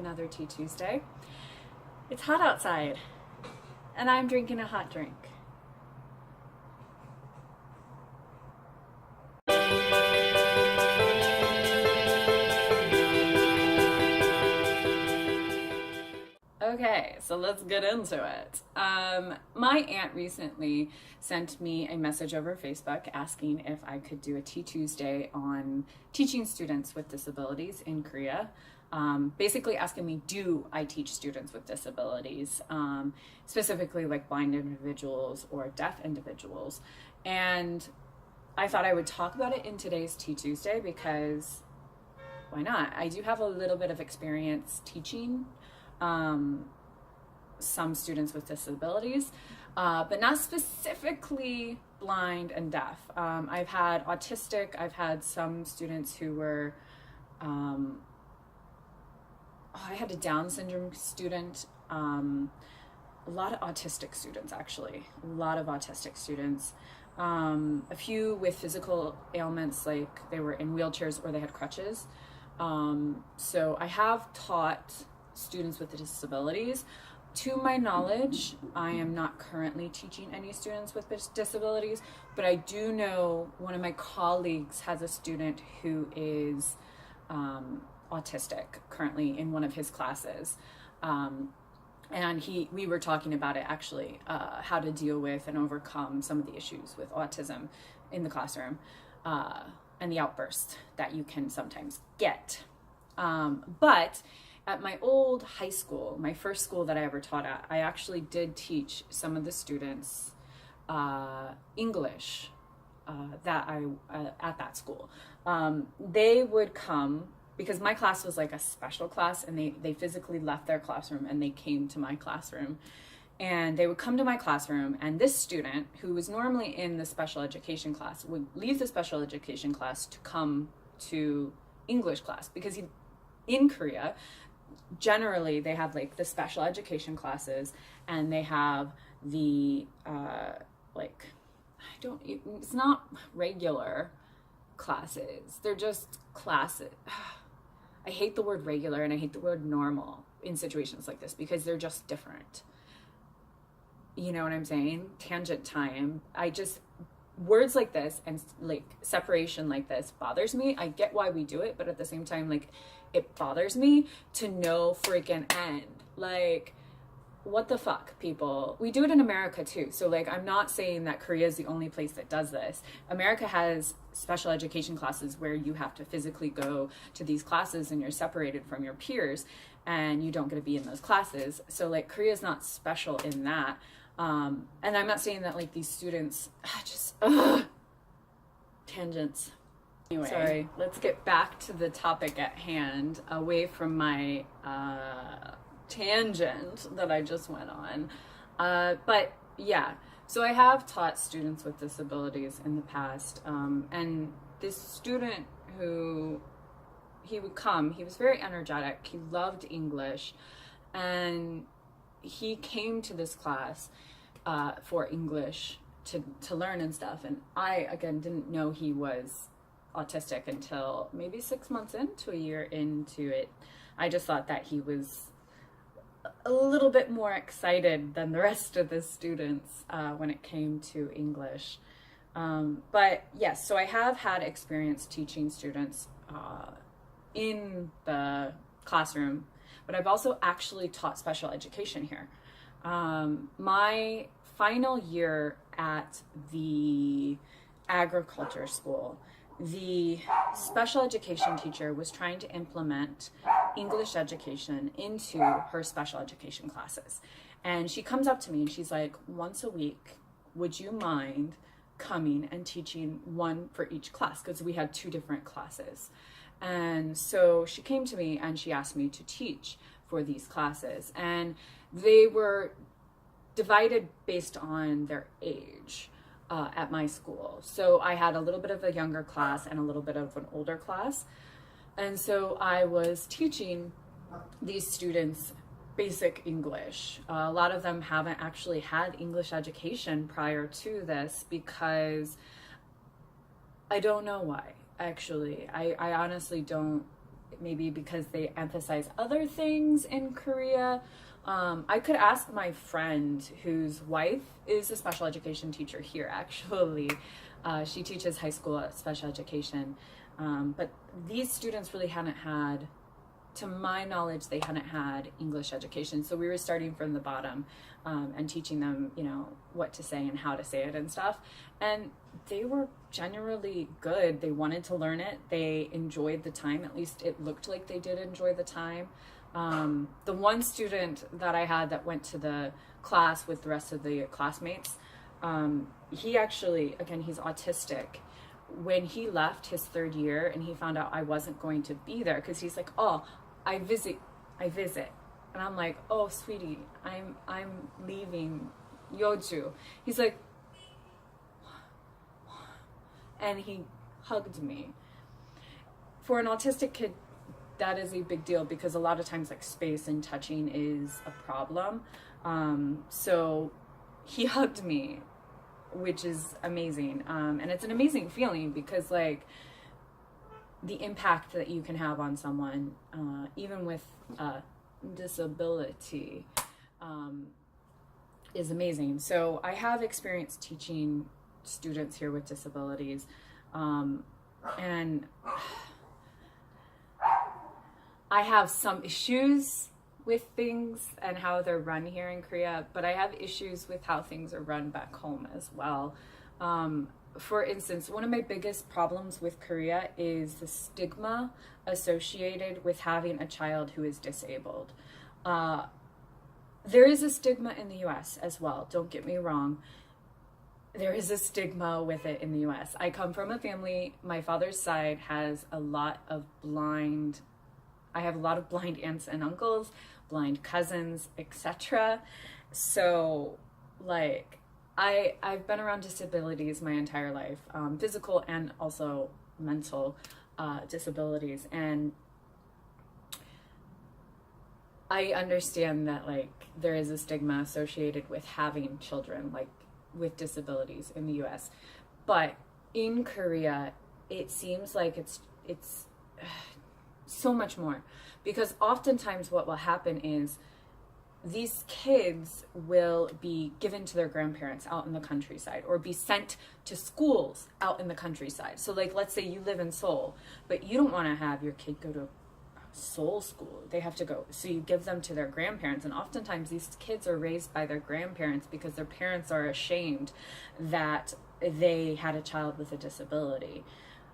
another Tea Tuesday. It's hot outside, and I'm drinking a hot drink. Okay, so let's get into it. My aunt recently sent me a message over Facebook asking if I could do a Tea Tuesday on teaching students with disabilities in Korea. Basically asking me, do I teach students with disabilities, specifically like blind individuals or deaf individuals? And I thought I would talk about it in today's Tea Tuesday because why not? I do have a little bit of experience teaching some students with disabilities, but not specifically blind and deaf. I've had autistic, I've had some students who were, I had a Down syndrome student, a lot of autistic students actually, a lot of autistic students, a few with physical ailments like they were in wheelchairs or they had crutches. So I have taught students with disabilities. To my knowledge, I am not currently teaching any students with disabilities, but I do know one of my colleagues has a student who is autistic currently in one of his classes. And we were talking about it actually, how to deal with and overcome some of the issues with autism in the classroom, and the outbursts that you can sometimes get. But at my old high school, my first school that I ever taught at, I actually did teach some of the students English at that school. They would come, because my class was like a special class, and they physically left their classroom and they came to my classroom. And they would come to my classroom, and this student, who was normally in the special education class, would leave the special education class to come to English class, because in Korea, generally they have like the special education classes, and they have the it's not regular classes, they're just classes. I hate the word regular and I hate the word normal in situations like this because they're just different. You know what I'm saying? Tangent time. Words like this and like separation like this bothers me. I get why we do it, but at the same time, like, it bothers me to no freaking end. Like, what the fuck, people? We do it in America too. So like, I'm not saying that Korea is the only place that does this. America has special education classes where you have to physically go to these classes and you're separated from your peers and you don't get to be in those classes. So like, Korea is not special in that. And I'm not saying that like these students tangents. Anyway, sorry, let's get back to the topic at hand, away from my tangent that I just went on. But yeah, so I have taught students with disabilities in the past, and this student he would come, he was very energetic, he loved English, and he came to this class for English to learn and stuff. And I, again, didn't know he was autistic until maybe 6 months into a year into it. I just thought that he was a little bit more excited than the rest of the students when it came to English. But yes, so I have had experience teaching students in the classroom, but I've also actually taught special education here. My final year at the agriculture school, the special education teacher was trying to implement English education into her special education classes. And she comes up to me and she's like, once a week, would you mind coming and teaching one for each class? Because we had 2 different classes. And so she came to me and she asked me to teach for these classes. And they were divided based on their age at my school. So I had a little bit of a younger class and a little bit of an older class. And so I was teaching these students basic English. A lot of them haven't actually had English education prior to this because I don't know why, actually. I honestly don't. maybe because they emphasize other things in Korea. I could ask my friend whose wife is a special education teacher here, actually. She teaches high school special education. But these students really hadn't had, to my knowledge, they hadn't had English education. So we were starting from the bottom and teaching them, you know, what to say and how to say it and stuff. And they were generally good. They wanted to learn it. They enjoyed the time. At least it looked like they did enjoy the time. The one student that I had that went to the class with the rest of the classmates, he actually, again, he's autistic. When he left his third year and he found out I wasn't going to be there, because he's like, oh, I visit. And I'm like, oh, sweetie, I'm leaving Yeoju. He's like, and he hugged me. For an autistic kid, that is a big deal, because a lot of times like space and touching is a problem. So he hugged me, which is amazing. And it's an amazing feeling, because like the impact that you can have on someone, even with a disability, is amazing. So I have experience teaching students here with disabilities, and I have some issues with things and how they're run here in Korea, but I have issues with how things are run back home as well. For instance, one of my biggest problems with Korea is the stigma associated with having a child who is disabled. There is a stigma in the US as well, don't get me wrong. There is a stigma with it in the US. I come from a family, my father's side has a lot of blind, I have a lot of blind aunts and uncles, blind cousins, etc. So like I've been around disabilities my entire life, physical and also mental disabilities, and I understand that like there is a stigma associated with having children like with disabilities in the US, but in Korea it seems like it's so much more, because oftentimes what will happen is these kids will be given to their grandparents out in the countryside, or be sent to schools out in the countryside. So like, let's say you live in Seoul, but you don't want to have your kid go to Seoul school. They have to go. So you give them to their grandparents. And oftentimes these kids are raised by their grandparents because their parents are ashamed that they had a child with a disability.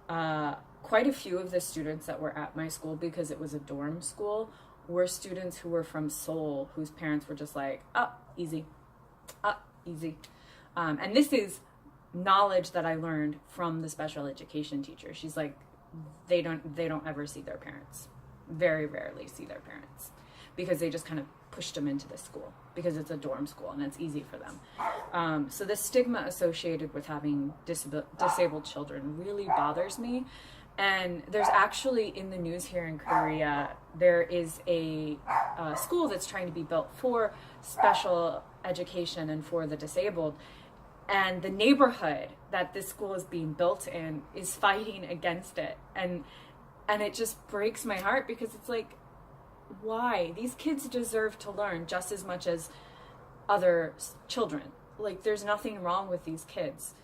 Quite a few of the students that were at my school, because it was a dorm school, were students who were from Seoul, whose parents were just like, easy. And this is knowledge that I learned from the special education teacher. She's like, they don't ever see their parents. Very rarely see their parents, because they just kind of pushed them into this school because it's a dorm school and it's easy for them. So the stigma associated with having disabled children really bothers me. And there's actually, in the news here in Korea, there is a school that's trying to be built for special education and for the disabled. And the neighborhood that this school is being built in is fighting against it. And it just breaks my heart, because it's like, why? These kids deserve to learn just as much as other children. Like, there's nothing wrong with these kids.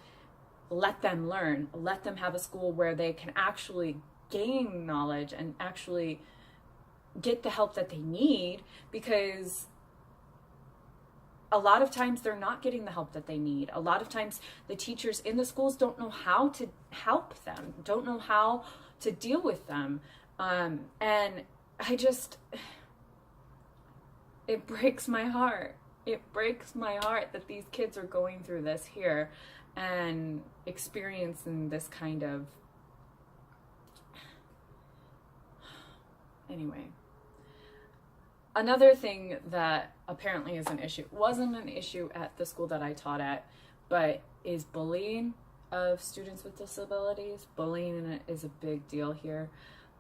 Let them learn. Let them have a school where they can actually gain knowledge and actually get the help that they need, because a lot of times they're not getting the help that they need. A lot of times the teachers in the schools don't know how to help them, don't know how to deal with them. And it breaks my heart. It breaks my heart that these kids are going through this here and experiencing this kind of, anyway. Another thing that apparently is an issue, wasn't an issue at the school that I taught at, but is bullying of students with disabilities. Bullying is a big deal here.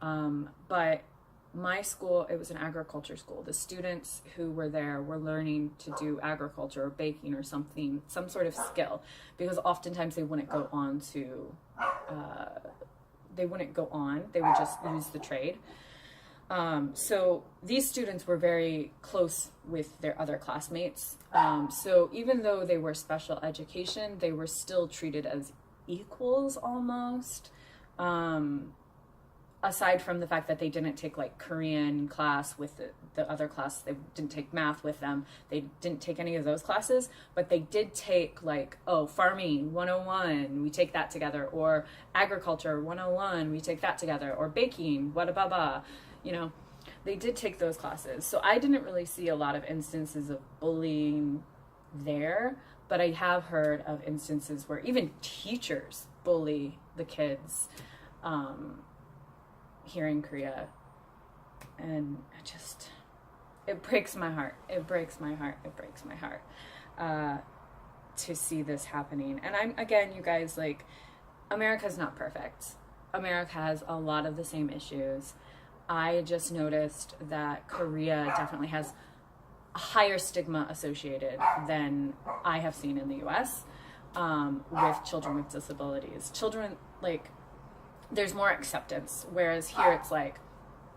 But my school, it was an agriculture school. The students who were there were learning to do agriculture or baking or something, some sort of skill, because oftentimes they wouldn't go on, they would just use the trade. So these students were very close with their other classmates. So even though they were special education, they were still treated as equals almost. Aside from the fact that they didn't take like Korean class with the other class, they didn't take math with them, they didn't take any of those classes, but they did take like, oh, farming 101, we take that together, or agriculture 101, we take that together, or baking, what baba, you know, they did take those classes. So I didn't really see a lot of instances of bullying there, but I have heard of instances where even teachers bully the kids here in Korea, and it breaks my heart. It breaks my heart to see this happening. And again, you guys, like, America's not perfect. America has a lot of the same issues. I just noticed that Korea definitely has a higher stigma associated than I have seen in the US with children with disabilities. Children, like, there's more acceptance, whereas here it's like,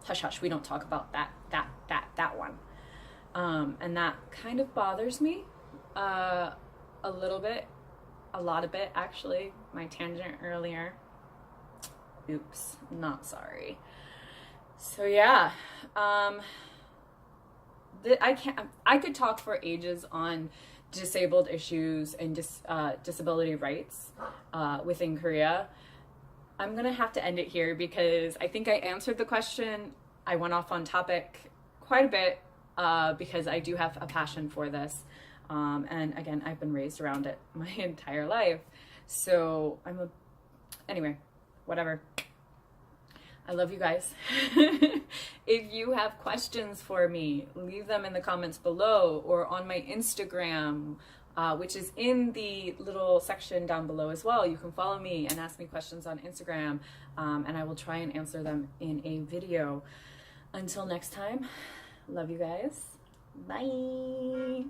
hush hush, we don't talk about that one. And that kind of bothers me a little bit, a lot of it actually. My tangent earlier, oops, not sorry. So yeah, I could talk for ages on disabled issues and disability rights within Korea. I'm gonna have to end it here because I think I answered the question. I went off on topic quite a bit because I do have a passion for this. And again, I've been raised around it my entire life. So anyway, whatever. I love you guys. If you have questions for me, leave them in the comments below or on my Instagram, which is in the little section down below as well. You can follow me and ask me questions on Instagram, and I will try and answer them in a video. Until next time, love you guys. Bye.